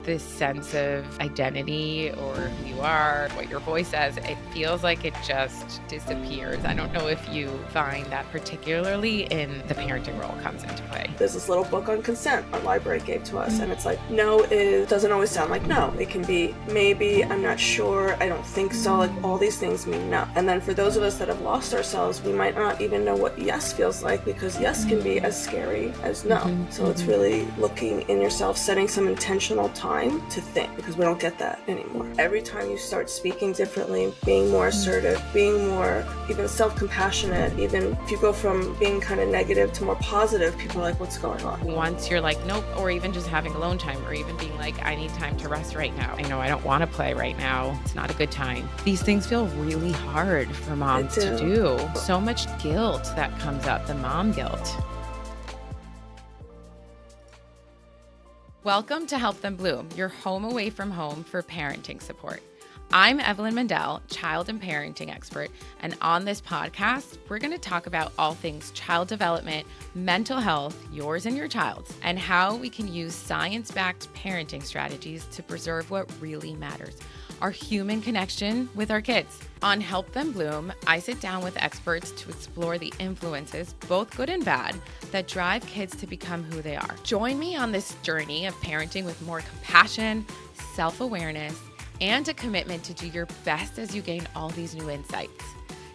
this sense of identity or who you are, what your voice says, it feels like it just disappears. I don't know if you find that particularly in the parenting role comes into play. There's this little book on consent our library gave to us, and it's like, no, it doesn't always sound like no. It can be maybe, I'm not sure, I don't think so, like all these things mean no. And then for those of us that have lost ourselves, we might not even know what yes feels like, because yes can be as scary as no. So it's really looking in yourself, setting some intentional time to think, because we don't get that anymore. Every time you start speaking differently, being more assertive, being more even self-compassionate, even if you go from being kind of negative to more positive, people are like, what's going on? Once you're like, nope, or even just having alone time, or even being like, I need time to rest right now. I know I don't want to play right now. It's not a good time. These things feel really hard for moms to do. So much guilt that comes up, the mom guilt. Welcome to Help Them Bloom, your home away from home for parenting support. I'm Evelyn Mendel, child and parenting expert, and on this podcast, we're going to talk about all things child development, mental health, yours and your child's, and how we can use science-backed parenting strategies to preserve what really matters, our human connection with our kids. On Help Them Bloom, I sit down with experts to explore the influences, both good and bad, that drive kids to become who they are. Join me on this journey of parenting with more compassion, self-awareness, and a commitment to do your best as you gain all these new insights.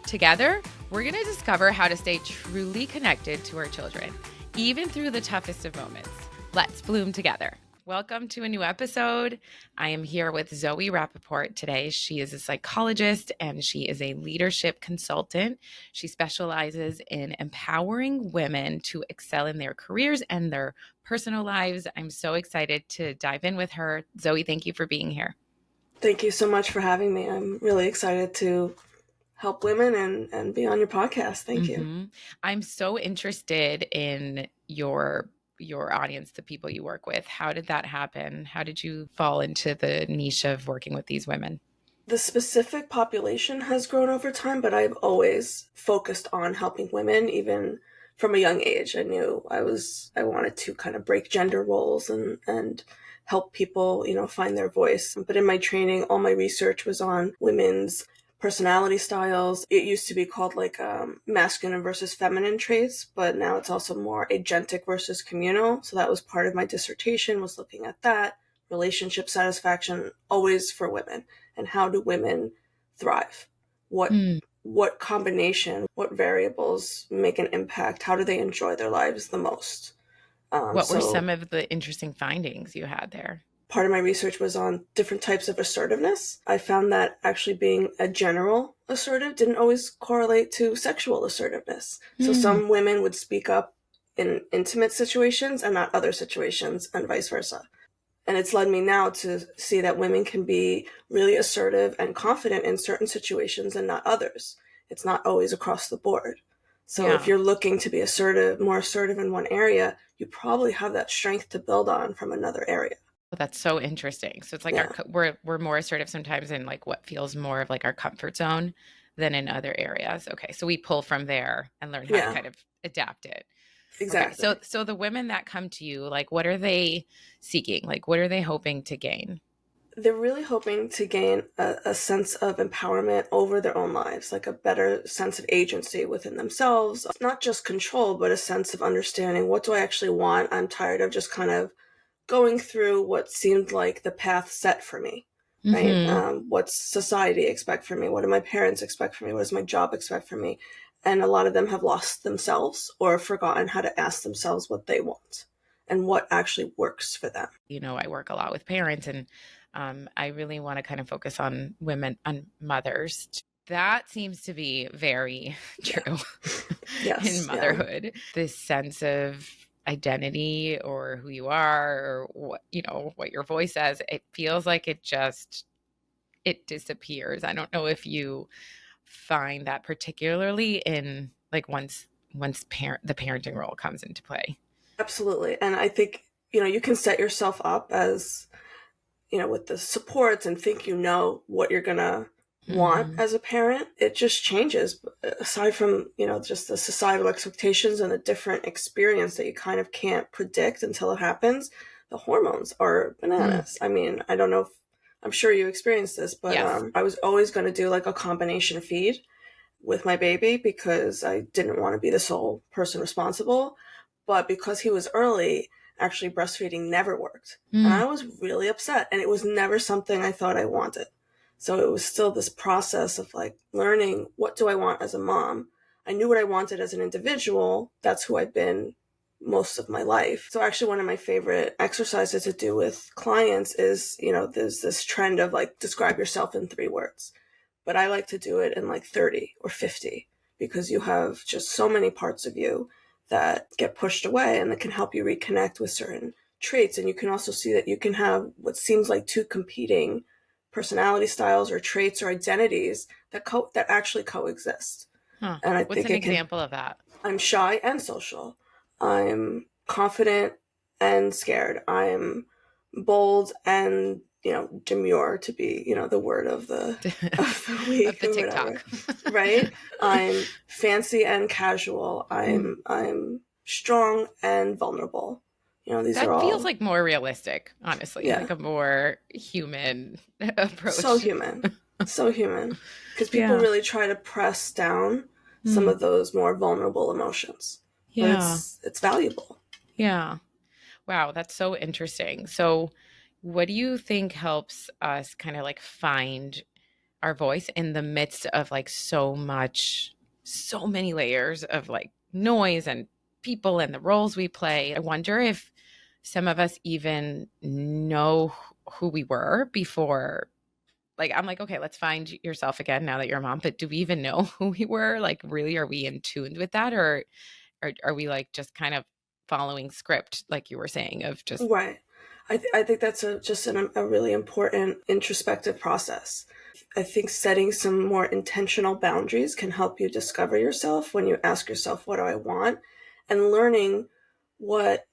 Together, we're going to discover how to stay truly connected to our children, even through the toughest of moments. Let's bloom together. Welcome to a new episode. I am here with Zoe Rapoport today. She is a psychologist and she is a leadership consultant. She specializes in empowering women to excel in their careers and their personal lives. I'm so excited to dive in with her. Zoe, thank you for being here. Thank you so much for having me. I'm really excited to help women and be on your podcast. Thank you. I'm so interested in your audience, the people you work with. How did that happen? How did you fall into the niche of working with these women? The specific population has grown over time, but I've always focused on helping women, even from a young age. I knew I wanted to kind of break gender roles and help people, find their voice. But in my training, all my research was on women's personality styles. It used to be called masculine versus feminine traits, but now it's also more agentic versus communal. So that was part of my dissertation, was looking at that. Relationship satisfaction, always for women. And how do women thrive? What combination, what variables make an impact? How do they enjoy their lives the most? What were some of the interesting findings you had there? Part of my research was on different types of assertiveness. I found that actually being a general assertive didn't always correlate to sexual assertiveness. So some women would speak up in intimate situations and not other situations, and vice versa. And it's led me now to see that women can be really assertive and confident in certain situations and not others. It's not always across the board. So if you're looking to be more assertive in one area, you probably have that strength to build on from another area. Well, that's so interesting. So it's like we're more assertive sometimes in like what feels more of like our comfort zone than in other areas. Okay, so we pull from there and learn how to kind of adapt it. Exactly. Okay, so the women that come to you, like what are they seeking? Like what are they hoping to gain? They're really hoping to gain a sense of empowerment over their own lives, like a better sense of agency within themselves. Not just control, but a sense of understanding, what do I actually want? I'm tired of just kind of going through what seemed like the path set for me, right? What's society expect from me? What do my parents expect from me? What does my job expect from me? And a lot of them have lost themselves or forgotten how to ask themselves what they want and what actually works for them. I work a lot with parents, and I really want to kind of focus on women, on mothers. That seems to be very true in motherhood. This sense of identity or who you are or what your voice says, it feels like it disappears. I don't know if you find that particularly in like once the parenting role comes into play. Absolutely. And I think, you can set yourself up as, with the supports and think what you're going to want as a parent. It just changes. Aside from, just the societal expectations and the different experience that you kind of can't predict until it happens. the hormones are bananas. I mean, I don't know if, I'm sure you experienced this, but Yes. I was always going to do like a combination feed with my baby because I didn't want to be the sole person responsible. But because he was early, actually breastfeeding never worked. And I was really upset. And it was never something I thought I wanted. So it was still this process of like learning, what do I want as a mom? I knew what I wanted as an individual. That's who I've been most of my life. So actually one of my favorite exercises to do with clients is, there's this trend of like describe yourself in 3 words. But I like to do it in like 30 or 50 because you have just so many parts of you that get pushed away and that can help you reconnect with certain traits. And you can also see that you can have what seems like 2 competing personality styles or traits or identities that actually coexist. Huh. And I What's think an example of that? I'm shy and social. I'm confident and scared. I'm bold and, demure, to be, the word of the week Of the or whatever. TikTok. Right? I'm fancy and casual. I'm strong and vulnerable. These are That feels all, like more realistic, honestly, yeah, like a more human so approach. human. So human. Because people Yeah. really try to press down some Mm. of those more vulnerable emotions. But Yeah. it's valuable. Yeah. Wow, that's so interesting. So, what do you think helps us kind of like find our voice in the midst of like so many layers of like noise and people and the roles we play? I wonder if some of us even know who we were before. Like, I'm like, okay, let's find yourself again now that you're a mom. But do we even know who we were? Like, really, are we in tune with that? Or are we like just kind of following script, like you were saying, of just, Right. I think that's a really important introspective process. I think setting some more intentional boundaries can help you discover yourself when you ask yourself, what do I want? And learning what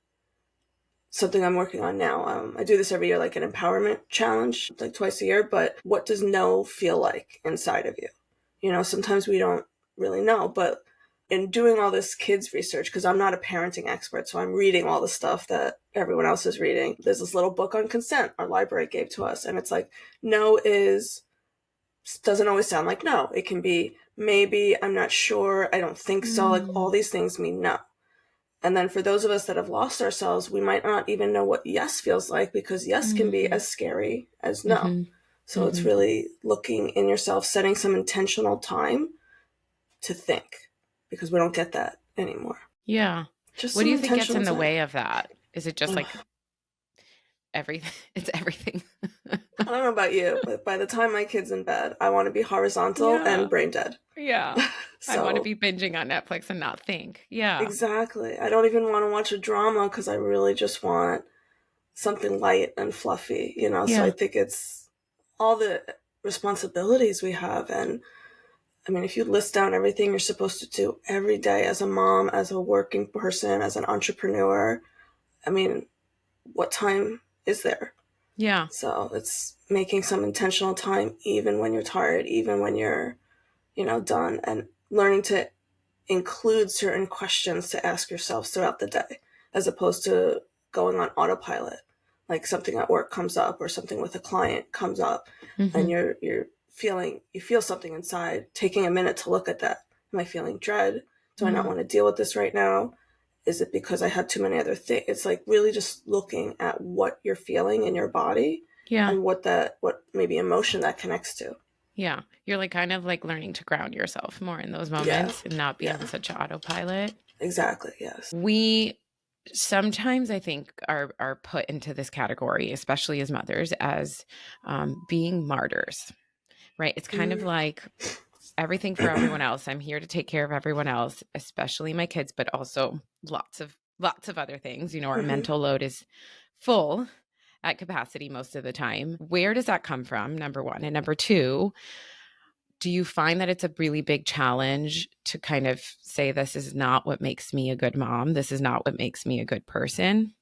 something I'm working on now. I do this every year, like an empowerment challenge, like twice a year, but what does no feel like inside of you? Sometimes we don't really know, but in doing all this kids research, because I'm not a parenting expert, so I'm reading all the stuff that everyone else is reading. There's this little book on consent our library gave to us, and it's like, no doesn't always sound like no. It can be maybe, I'm not sure, I don't think so. Like all these things mean no. And then for those of us that have lost ourselves, we might not even know what yes feels like because yes can be as scary as no. mm-hmm, So it's mm-hmm. really looking in yourself, setting some intentional time to think because we don't get that anymore. Yeah. Just What do some you think gets intentional in the time. way of that? Is it just Ugh. like everything? It's everything. I don't know about you, but by the time my kid's in bed, I want to be horizontal Yeah. and brain dead. Yeah. I want to So be binging on Netflix and not think. Yeah. exactly. I don't even want to watch a drama because I really just want something light and fluffy, So I Yeah. think it's all the responsibilities we have. And I mean, if you list down everything you're supposed to do every day as a mom, as a working person, as an entrepreneur, I mean, what time is there? Yeah. So it's making some intentional time, even when you're tired, even when you're, done, and learning to include certain questions to ask yourself throughout the day, as opposed to going on autopilot. Like something at work comes up or something with a client comes up and Mm-hmm. you feel something inside, taking a minute to look at that. Am I feeling dread? Do I not Mm. want to deal with this right now? Is it because I have too many other things? It's like really just looking at what you're feeling in your body Yeah. and what maybe emotion that connects to. Yeah. You're like kind of like learning to ground yourself more in those Yeah. moments and not be on Yeah. such an autopilot. Exactly. Yes. We sometimes I think are put into this category, especially as mothers, as being martyrs, right? It's kind of Mm. like everything for everyone else. I'm here to take care of everyone else, especially my kids, but also lots of other things. Our Mm-hmm. mental load is full at capacity most of the time. Where does that come from? Number one. And number two, do you find that it's a really big challenge to kind of say, this is not what makes me a good mom? This is not what makes me a good person?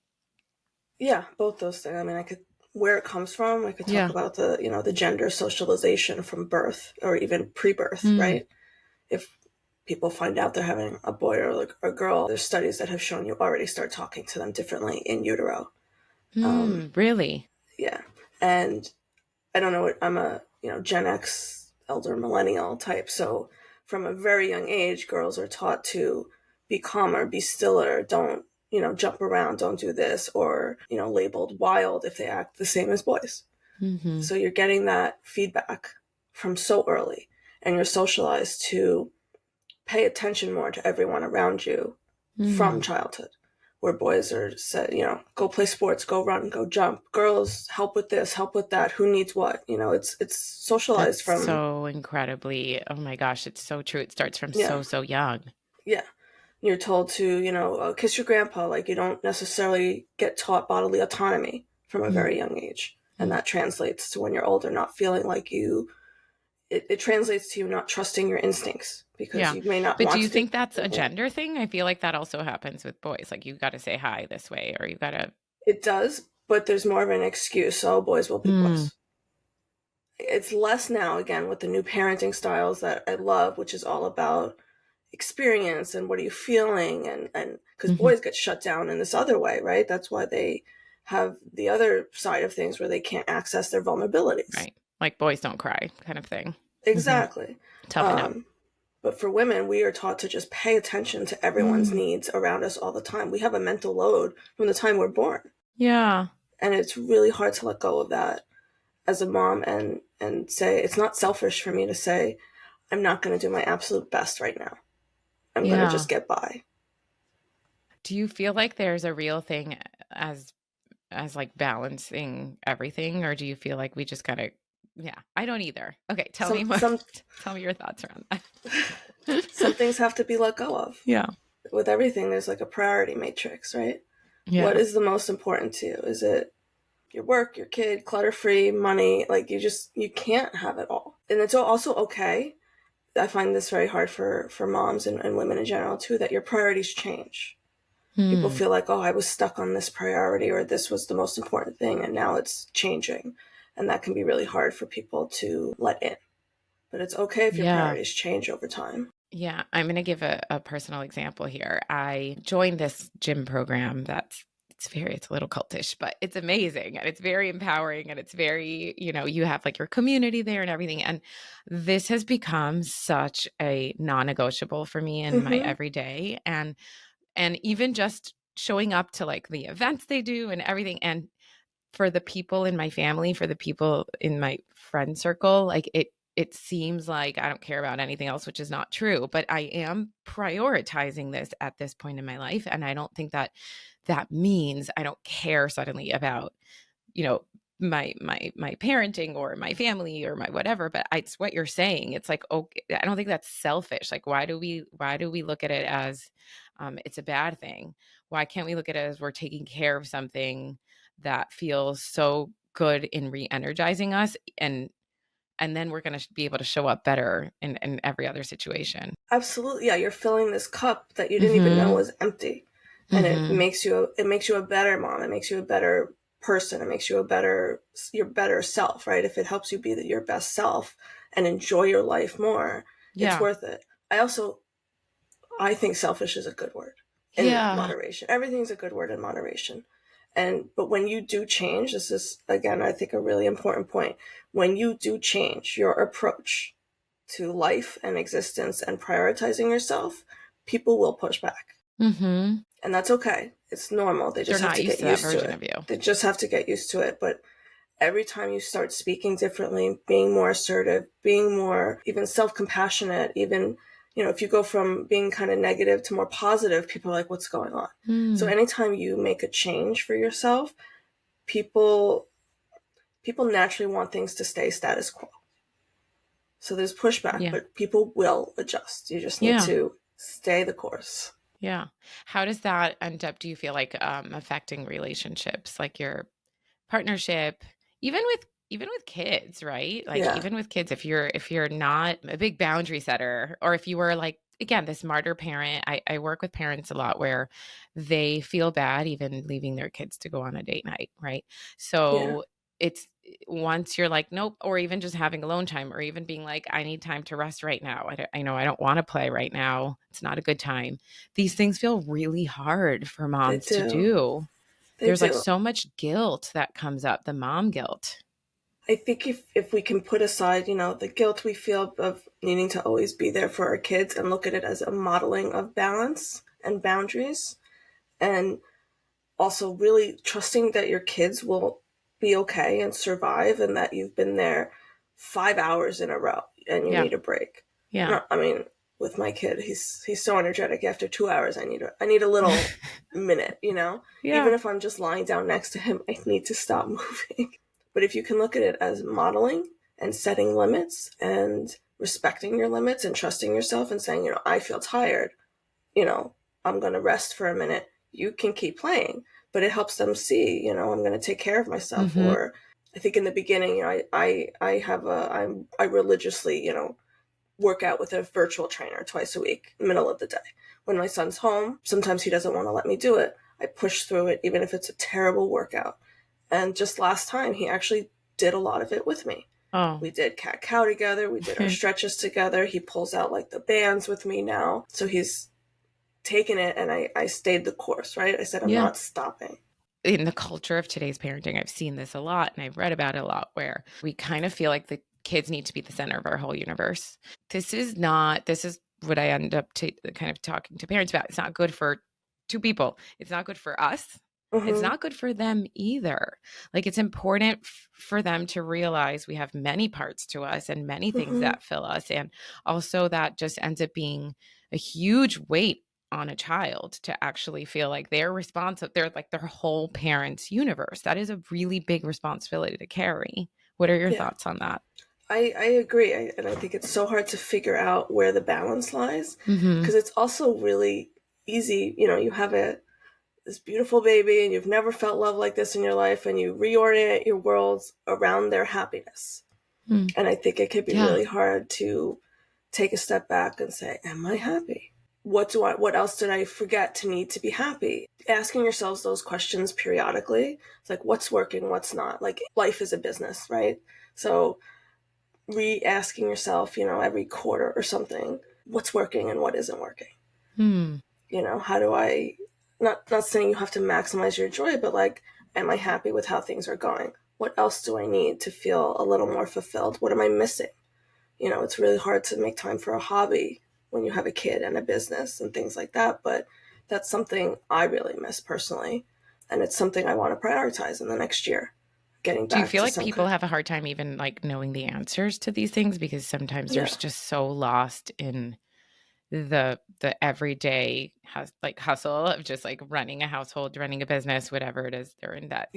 Yeah, both those things. I mean, where it comes from. I could talk Yeah. about the gender socialization from birth or even pre-birth, Mm, right? If people find out they're having a boy or like a girl, there's studies that have shown you already start talking to them differently in utero. Really? Yeah. And I don't know what, I'm a, Gen X, elder millennial type. So from a very young age, girls are taught to be calmer, be stiller, don't, jump around, don't do this, or, labeled wild if they act the same as boys. Mm-hmm. So you're getting that feedback from so early, and you're socialized to pay attention more to everyone around you from Mm. childhood. Where boys are said, go play sports, go run, go jump. Girls, help with this, help with that. Who needs what? It's That's socialized from, so incredibly, oh my gosh, it's so true. It starts from yeah, so young. yeah. You're told to, kiss your grandpa. Like, you don't necessarily get taught bodily autonomy from a very young age. And Mm-hmm. that translates to when you're older, not feeling like it translates to you not trusting your instincts because Yeah. you may not But do want you to do think that's a something. gender thing? I feel like that also happens with boys. Like you got to say hi this way or you got to. It does, but there's more of an excuse. So boys will be Mm. boys. It's less now, again, with the new parenting styles that I love, which is all about experience and what are you feeling, and because Hmm. boys get shut down in this other way, right? That's why they have the other side of things where they can't access their vulnerabilities. Right. Like boys don't cry kind of thing. Hmm. Exactly. Toughen up. um, but for women, we are taught to just pay attention to everyone's Mm. needs around us all the time. We have a mental load from the time we're born, Yeah. and it's really hard to let go of that as a mom, and say it's not selfish for me to say I'm not going to do my absolute best right now. I'm going to Yeah. just get by. Do you feel like there's a real thing as like balancing everything or do you feel like we just got to yeah, I don't either. Okay, tell Some me more. some Tell me your thoughts around some that. things have to be let go of. Yeah. With everything, there's like a priority matrix, right? What Yeah. is the most important to you? Is it your work, your kid, clutter free, money? Like, you can't have it all. And it's also okay. I find this very hard for moms and women in general too, that your priorities change. People Hmm. feel like, oh, I was stuck on this priority, or this was the most important thing, and now it's changing. And that can be really hard for people to let in. But it's okay if your Yeah. priorities change over time. Yeah, I'm going to give a personal example here. I joined this gym program it's a little cultish, but it's amazing and it's very empowering and it's very, you have like your community there and everything. And this has become such a non-negotiable for me in my Mm-hmm. everyday and even just showing up to like the events they do and everything and for the people in my family, for the people in my friend circle, like it seems like I don't care about anything else, which is not true, but I am prioritizing this at this point in my life. And I don't think that that means I don't care suddenly about, you know, my parenting or my family or my whatever, but it's what you're saying. It's like, okay, I don't think that's selfish. Like, why do we look at it as it's a bad thing? Why can't we look at it as we're taking care of something that feels so good in re-energizing us and then we're going to be able to show up better in every other situation. Absolutely, yeah. You're filling this cup that you didn't even know Mhm. was empty, and Mhm. it makes you a better mom. It makes you a better person. It makes you your better self, right? If it helps you be your best self and enjoy your life more, it's Yeah. worth it. I think selfish is a good word in Yeah. moderation. Everything's a good word in moderation. But when you do change, this is again, I think, a really important point. When you do change your approach to life and existence and prioritizing yourself, people will push back. Mhm. And that's okay. It's normal. They They're just have not to used get to that used to version it. of you. They just have to get used to it. But every time you start speaking differently, being more assertive, being more even self-compassionate, even, if you go from being kind of negative to more positive, people are like, what's going on? So Mm. anytime you make a change for yourself, people people naturally want things to stay status quo. So there's pushback, Yeah. but people will adjust. You just need Yeah. to stay the course. Yeah. How does that end up, do you feel like affecting relationships, like your partnership, even with kids, right? Like Yeah, even with kids, if you're not a big boundary setter, or if you were like again this martyr parent, I work with parents a lot where they feel bad even leaving their kids to go on a date night, right? yeah, So it's once you're like nope, or even just having alone time, or even being like I need time to rest right now. I know I don't want to play right now. It's not a good time. These things feel really hard for they moms to do. do. They There's like do. so much guilt that comes up, the mom guilt. I think if we can put aside, the guilt we feel of needing to always be there for our kids and look at it as a modeling of balance and boundaries, and also really trusting that your kids will be okay and survive, and that you've been there 5 hours in a row and you Yeah. need a break. Yeah. No, I mean, with my kid, he's so energetic. After 2 hours, I need a little minute. Yeah. Even if I'm just lying down next to him, I need to stop moving. But if you can look at it as modeling and setting limits and respecting your limits and trusting yourself and saying, I feel tired, you know, I'm going to rest for a minute. You can keep playing, but it helps them see, I'm going to take care of myself. Mm-hmm. Or I think in the beginning, I religiously, work out with a virtual trainer twice a week, middle of the day. When my son's home, sometimes he doesn't want to let me do it. I push through it, even if it's a terrible workout. And just last time, he actually did a lot of it with me. Oh. We did cat cow together. We did our stretches together. He pulls out like the bands with me now. So he's taken it, and I stayed the course, right? I said, I'm not stopping. In the culture of today's parenting, I've seen this a lot and I've read about it a lot, where we kind of feel like the kids need to be the center of our whole universe. This is what I end up kind of talking to parents about. It's not good for two people. It's not good for us. It's not good for them either. Like, it's important for them to realize we have many parts to us and many things that fill us. And also that just ends up being a huge weight on a child to actually feel like they're responsible. They're like their whole parent's universe. That is a really big responsibility to carry. What are your thoughts on that? I agree. And I think it's so hard to figure out where the balance lies, because it's also really easy. You have this beautiful baby and you've never felt love like this in your life, and you reorient your worlds around their happiness. And I think it could be really hard to take a step back and say, am I happy? What else did I forget to need to be happy? Asking yourselves those questions periodically. It's like, what's working, what's not? Like, life is a business, right? So re-asking yourself, every quarter or something, what's working and what isn't working. How do I, not saying you have to maximize your joy, but like, am I happy with how things are going? What else do I need to feel a little more fulfilled? What am I missing? It's really hard to make time for a hobby when you have a kid and a business and things like that, but that's something I really miss personally, and it's something I want to prioritize in the next year. Getting back. Do you feel to like people have a hard time even like knowing the answers to these things, because sometimes they're just so lost in the everyday hustle of just like running a household, running a business, whatever it is they're in, that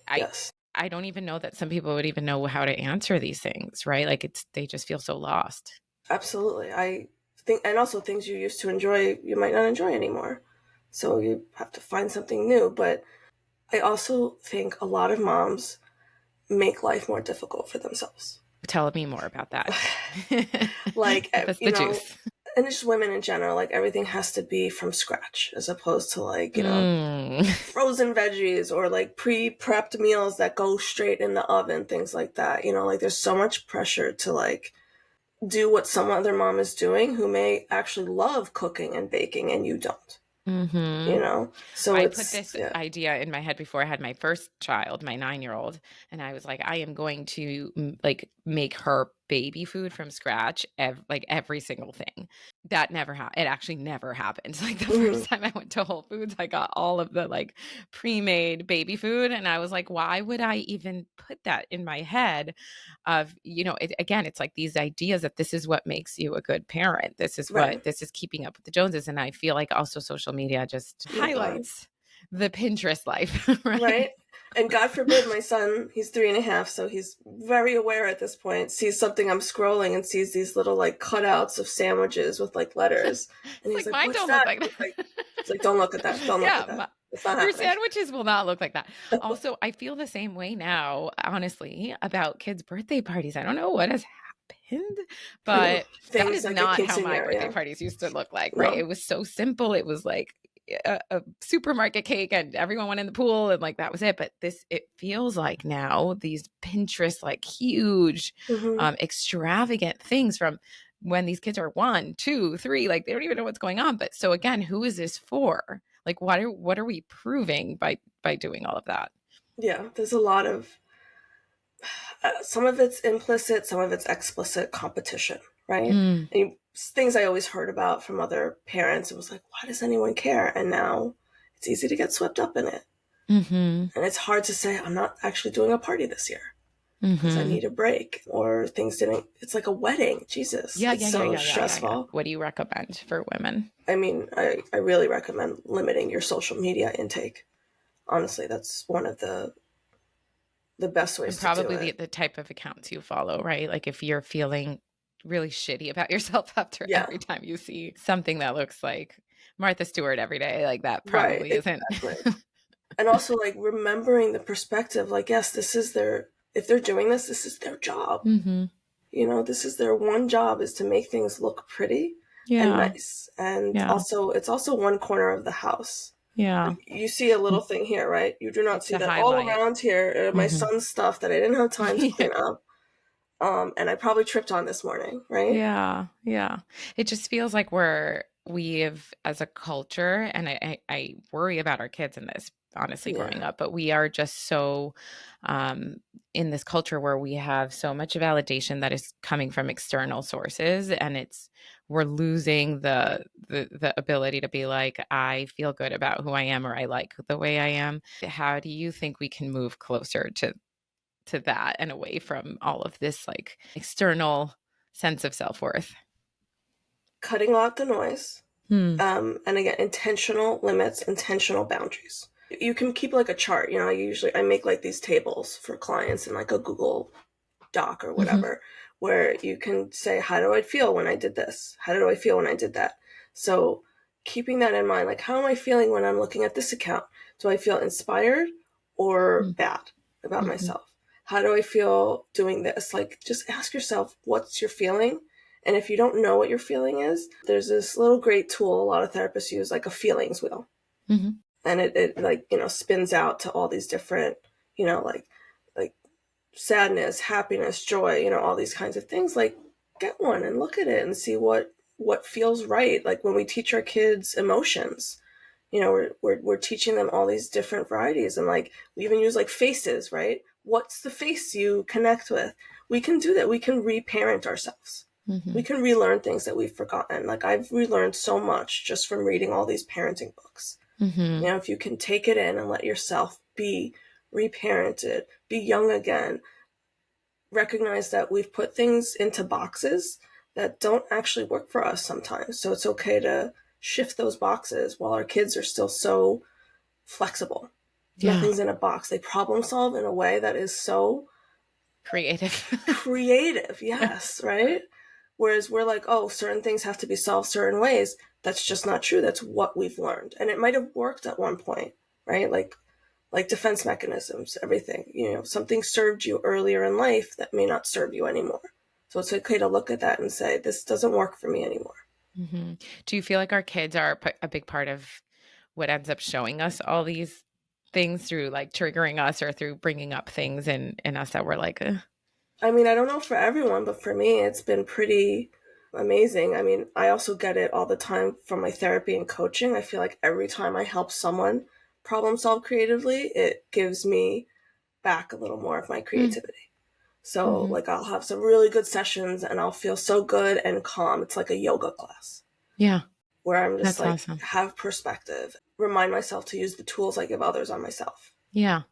I don't even know that some people would even know how to answer these things, right? Like, they just feel so lost. Absolutely. I think, and also things you used to enjoy, you might not enjoy anymore. So you have to find something new. But I also think a lot of moms make life more difficult for themselves. Tell me more about that. Like, That's the juice. And just women in general, like, everything has to be from scratch, as opposed to like, frozen veggies or like pre-prepped meals that go straight in the oven, things like that. Like, there's so much pressure to like do what some other mom is doing who may actually love cooking and baking and you don't. So I put this idea in my head before I had my first child, my 9-year-old, and I was like, I am going to like make her baby food from scratch, every single thing. That never happened. It actually never happened. Like, the first time I went to Whole Foods, I got all of the like pre-made baby food, and I was like, why would I even put that in my head? Of again, it's like these ideas that this is what makes you a good parent. This is this is keeping up with the Joneses. And I feel like also social media just highlights the Pinterest life, right? And God forbid my son, he's 3.5, so he's very aware at this point, sees something I'm scrolling and sees these little like cutouts of sandwiches with like letters. And he's like, mine what's don't that? look like that. It's like, don't look at that. Don't look at that. It's not your happening. sandwiches will not look like that. Also, I feel the same way now, honestly, about kids' birthday parties. I don't know what has happened, but that is like not how my birthday parties used to look like, right? It was so simple. It was like a supermarket cake and everyone went in the pool and like that was it. But it feels like now these Pinterest like huge extravagant things from when these kids are 1, 2, 3, like they don't even know what's going on. But so again, who is this for? Like, what are we proving by by doing all of that. Yeah, there's a lot of, some of it's implicit, some of it's explicit competition, right? Mm. Things I always heard about from other parents, it was like, why does anyone care? And now it's easy to get swept up in it. Mm-hmm. And it's hard to say, I'm not actually doing a party this year because I Mm-hmm. need a break, or things didn't, it's like a wedding. Jesus, it's so Yeah. stressful. What do you recommend for women? I mean, I really recommend limiting your social media intake. Honestly, that's one of the best And ways to do probably it. the type of accounts you follow, right? Like if you're feeling really shitty about yourself after Yeah, every time you see something that looks like Martha Stewart every day, like that right, probably isn't. exactly. And also, like, remembering the perspective, like, yes, this is their, if they're doing this, this is their job. Mm-hmm. You know, this is their one job, is to make things look pretty and Yeah. nice. And Yeah. also, it's also one corner of the house. Yeah. Like, you see a little thing here, right? You do not It's see a that all highlight. around here, my Mm-hmm. son's stuff that I didn't have time to Yeah. clean up. And I probably tripped on this morning, right? Yeah, yeah. It just feels like we've as a culture, and I worry about our kids in this, honestly, growing Yeah. up, but we are just so um, in this culture where we have so much validation that is coming from external sources, and we're losing the ability to be like, I feel good about who I am, or I like the way I am. How do you think we can move closer to that and away from all of this like external sense of self-worth? Cutting out the noise. Hmm. And again, intentional limits, intentional boundaries. You can keep like a chart. You know, I make like these tables for clients in like a Google Doc or Mm-hmm. whatever, where you can say, how do I feel when I did this? How do I feel when I did that? So keeping that in mind, like, how am I feeling when I'm looking at this account? Do I feel inspired or bad about Mm-hmm. myself? How do I feel doing this? Like, just ask yourself, what's your feeling? And if you don't know what your feeling is, there's this little great tool a lot of therapists use, like a feelings wheel. Mm-hmm. And it like, spins out to all these different, like sadness, happiness, joy, all these kinds of things. Like, get one and look at it and see what feels right. Like when we teach our kids emotions, we're teaching them all these different varieties, and like we even use like faces, right? What's the face you connect with? We can do that. We can reparent ourselves. Mm-hmm. We can relearn things that we've forgotten. Like, I've relearned so much just from reading all these parenting books. Mm-hmm. If you can take it in and let yourself be reparented, be young again, recognize that we've put things into boxes that don't actually work for us sometimes. So it's okay to shift those boxes while our kids are still so flexible. Yeah. Nothing's in a box. They problem solve in a way that is so Creative. creative. Yeah. Yes, right? Whereas we're like, oh, certain things have to be solved certain ways. That's just not true. That's what we've learned. And it might have worked at one point, right? Like defense mechanisms, everything. Something served you earlier in life that may not serve you anymore. So it's okay to look at that and say, this doesn't work for me anymore. Mm-hmm. Do you feel like our kids are a big part of what ends up showing us all these things through like triggering us or through bringing up things in us that we're like, ugh? I mean, I don't know for everyone, but for me, it's been pretty amazing. I mean, I also get it all the time from my therapy and coaching. I feel like every time I help someone problem solve creatively, it gives me back a little more of my creativity. So, Mm-hmm. like, I'll have some really good sessions and I'll feel so good and calm. It's like a yoga class Yeah. where I'm just That's like, awesome. have perspective, remind myself to use the tools I give others on myself. Yeah.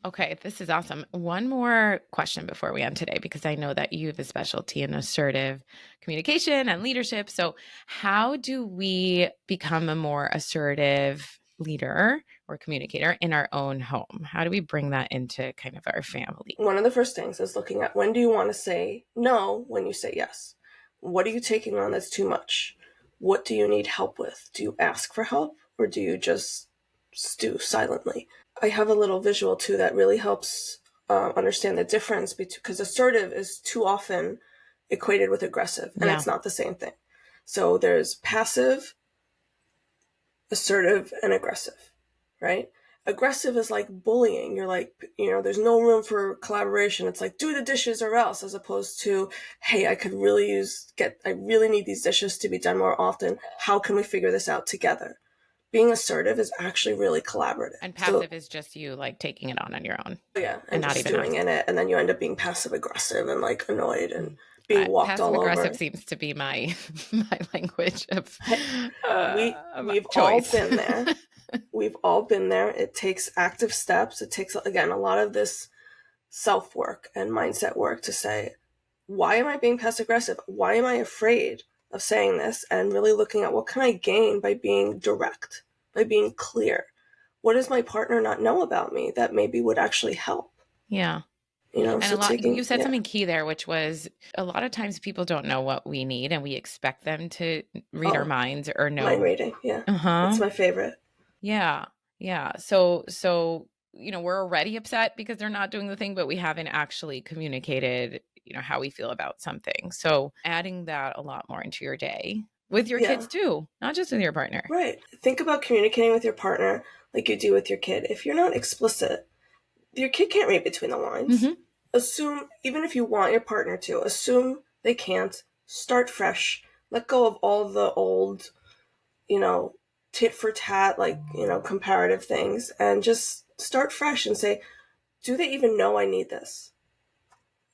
Okay, this is awesome. One more question before we end today, because I know that you have a specialty in assertive communication and leadership. So, how do we become a more assertive leader or communicator in our own home? How do we bring that into kind of our family? One of the first things is looking at, when do you want to say no when you say yes? What are you taking on that's too much? What do you need help with? Do you ask for help or do you just stew silently? I have a little visual too that really helps understand the difference because assertive is too often equated with aggressive, and Yeah. it's not the same thing. So there's passive, assertive, and aggressive, right? Aggressive is like bullying. You're like, there's no room for collaboration. It's like, do the dishes or else, as opposed to, hey, I really need these dishes to be done more often. How can we figure this out together? being assertive is actually really collaborative. And passive is just you like taking it on your own. Yeah, and just not even doing it, and then you end up being passive aggressive and like annoyed and being walked all over. Passive aggressive seems to be my language of we've choice. all been there. We've all been there. It takes active steps. It takes, again, a lot of this self-work and mindset work to say, why am I being passive aggressive? Why am I afraid of saying this? And really looking at what can I gain by being direct, by being clear. What does my partner not know about me that maybe would actually help? Yeah. And so you said something key there, which was a lot of times people don't know what we need and we expect them to read our minds or know. Mind reading. Yeah. That's my favorite. Yeah. Yeah. So, we're already upset because they're not doing the thing, but we haven't actually communicated, how we feel about something. So adding that a lot more into your day with your kids too, not just with your partner. Right. Think about communicating with your partner like you do with your kid. If you're not explicit, your kid can't read between the lines. Mm-hmm. Assume, even if you want your partner to, assume they can't. Start fresh. Let go of all the old, tit for tat, comparative things, and just start fresh and say, do they even know I need this?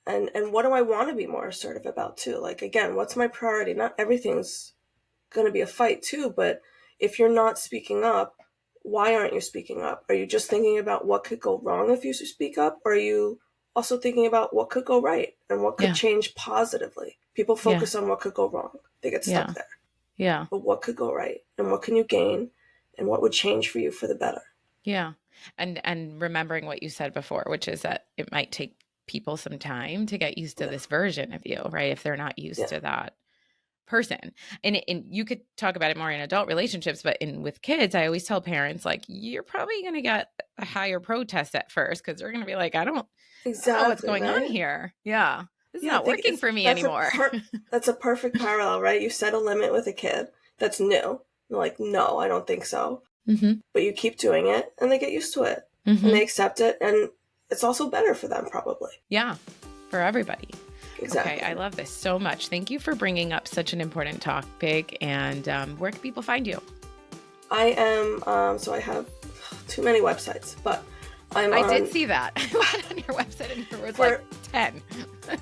And what do I want to be more assertive about too? Like, again, what's my priority? Not everything's going to be a fight too, but if you're not speaking up, why aren't you speaking up? Are you just thinking about what could go wrong if you speak up? Or are you also thinking about what could go right and what could change positively? People focus on what could go wrong. They get stuck there. Yeah. But what could go right? And what can you gain? And what would change for you for the better? Yeah. And remembering what you said before, which is that it might take people some time to get used to this version of you, right? If they're not used to that person. And you could talk about it more in adult relationships, but with kids, I always tell parents, like, you're probably going to get a higher protest at first because they're going to be like, I don't know what's going on here. Yeah. This is not working for me anymore. That's a perfect parallel, right? You set a limit with a kid that's new. They're like, no, I don't think so. Mm-hmm. But you keep doing it and they get used to it and they accept it. And it's also better for them probably. Yeah, for everybody. Exactly. Okay, I love this so much. Thank you for bringing up such an important topic. And where can people find you? I am, so I have too many websites, but I did see that. I went on your website and there was like 10.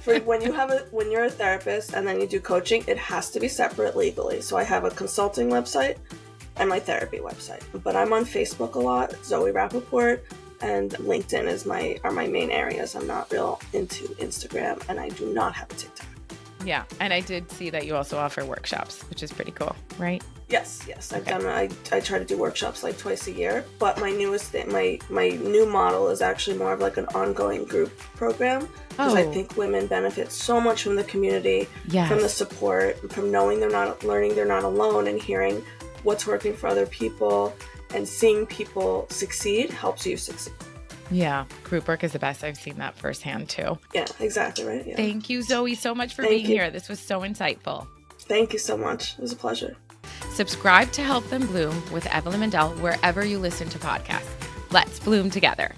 For when you're a therapist and then you do coaching, it has to be separate legally. So I have a consulting website and my therapy website. But I'm on Facebook a lot, Zoe Rapoport, and LinkedIn are my main areas. I'm not real into Instagram, and I do not have a TikTok. Yeah, and I did see that you also offer workshops, which is pretty cool, right? Yes. I've done. I try to do workshops like twice a year, but my newest thing, my new model is actually more of like an ongoing group program because I think women benefit so much from the community, from the support, from knowing they're not alone, and hearing what's working for other people, and seeing people succeed helps you succeed. Yeah, group work is the best. I've seen that firsthand too. Yeah, exactly right. Yeah. Thank you, Zoe, so much for being here. This was so insightful. Thank you so much. It was a pleasure. Subscribe to Help Them Bloom with Evelyn Mandel wherever you listen to podcasts. Let's bloom together.